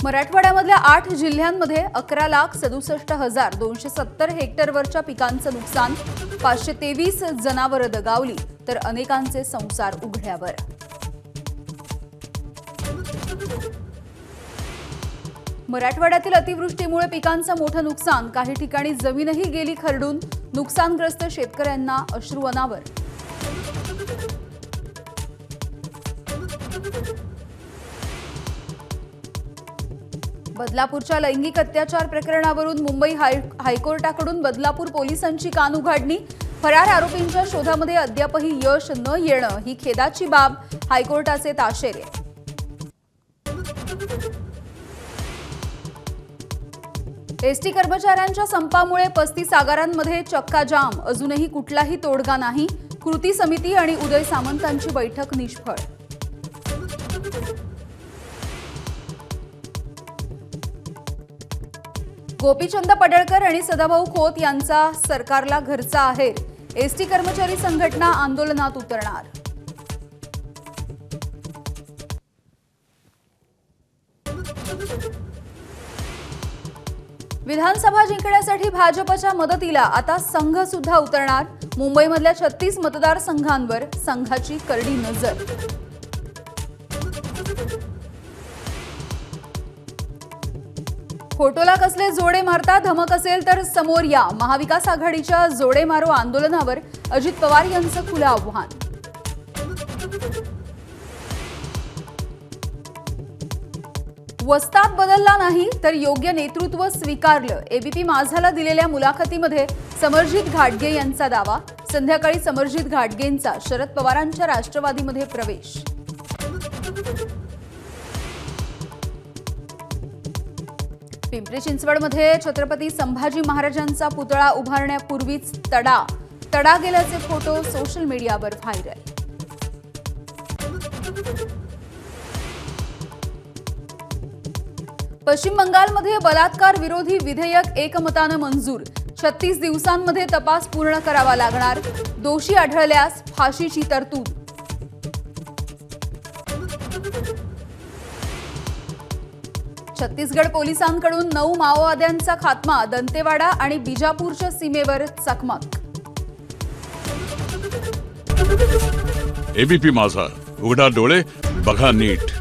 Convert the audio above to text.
मराठवाड्यामधल्या 8 जिल्ह्यांमध्ये 11,67,270 हेक्टरवरच्या पिकांचं नुकसान, 523 जनावरं दगावली तर अनेकांचे संसार उघड्यावर। मराठवाड्यातील अतिवृष्टीमुळे पिकांचं मोठं नुकसान, काही ठिकाणी जमीनही गेली खरडून, नुकसानग्रस्त शेतकऱ्यांना अश्रू अनावर। बदलापूरच्या लैंगिक अत्याचार प्रकरणावरून मुंबई हायकोर्टाकडून बदलापूर पोलिसांची कानउघाडणी, फरार आरोपींच्या शोधामध्ये अद्यापही यश न येणं ही खेदाची बाब, हायकोर्टाचे ताशेरे। एसटी कर्मचाऱ्यांच्या संपामुळे 35 आगारांमध्ये चक्का जाम, अजूनही कुठलाही तोडगा नाही, कृती समिती आणि उदय सामंतांची बैठक निष्फळ। गोपीचंद पडळकर आणि सदाभाऊ खोत यांचा सरकारला घरचा आहेर, एसटी कर्मचारी संघटना आंदोलनात उतरणार। विधानसभा जिंकण्यासाठी भाजपच्या मदतीला आता संघ सुद्धा उतरणार, मुंबईमधल्या 36 मतदारसंघांवर संघाची करडी नजर। फोटोला कसले जोडे मारता, धमक असेल तर समोर या, महाविकास आघाडीच्या जोडे मारो आंदोलनावर अजित पवार यांचं खुलं आव्हान। वस्ताद बदलला नाही तर योग्य नेतृत्व स्वीकारलं, एबीपी माझाला दिलेल्या मुलाखतीमध्ये समरजित घाटगे यांचा दावा, संध्याकाळी समरजित घाटगेंचा शरद पवारांच्या राष्ट्रवादीमध्ये प्रवेश। पिंपरी चिंचवडमध्ये छत्रपती संभाजी महाराजांचा पुतळा उभारण्यापूर्वीच तडा गेल्याचे फोटो सोशल मीडियावर व्हायरल। पश्चिम बंगालमध्ये बलात्कार विरोधी विधेयक एकमतानं मंजूर, 36 दिवसांमध्ये तपास पूर्ण करावा लागणार, दोषी आढळल्यास फाशीची तरतूद। छत्तीसगड पोलिसांकडून 9 माओवाद्यांचा खात्मा, दंतेवाडा आणि बिजापूरच्या सीमेवर चकमक। एबीपी माझा, उघडा डोळे बघा नीट।